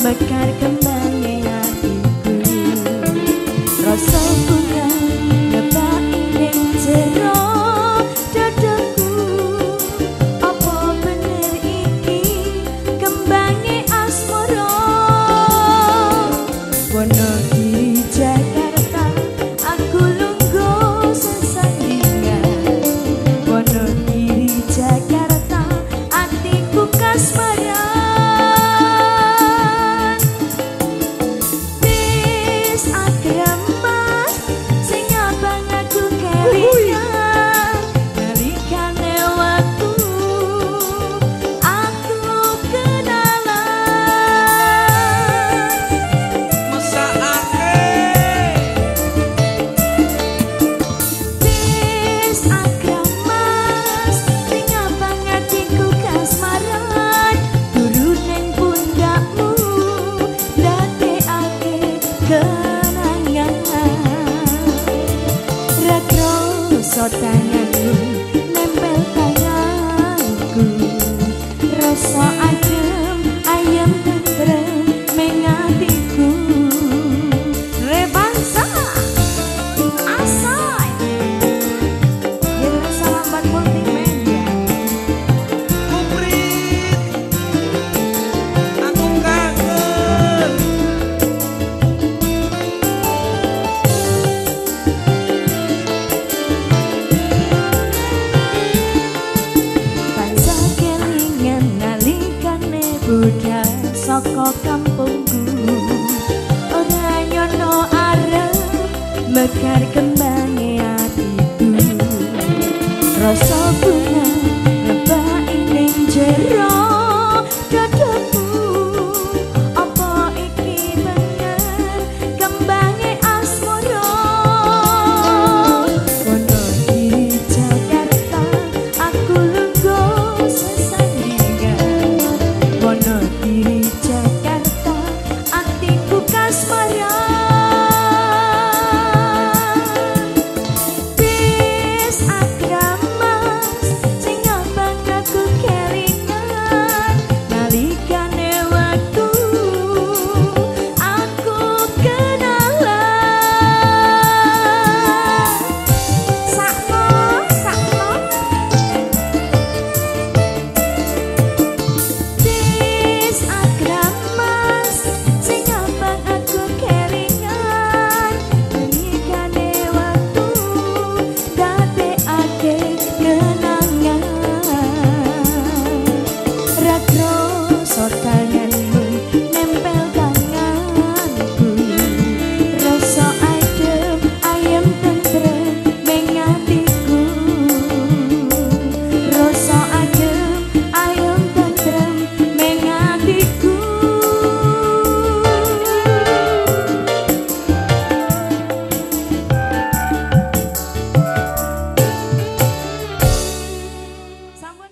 mekar kembangnya hatiku. Rasa bunga ngebaki ning jero dadaku. Apa bener iki kembangnya asmara? Wonogiri Jakarta aku lungguh sesandingan. Wonogiri Jakarta atiku kasmaran. Wis akrem mas sing abang aku kelingan. Nalikane waktu aku kenalan. Wis akrem mas sing abang atiku kasmaran. Turu ning pundakmu ndadekake kenangan. Rakroso tanganmu nempel tanganku. Rasa adem ayem tentrem ning atiku. Rebansa asai Dewa Salambat Multimedia. Kuprit, aku kangen. Tansah kelingan nalikane budal saka kampungku. Ora nyono arep mekar kembange atiku. Rasa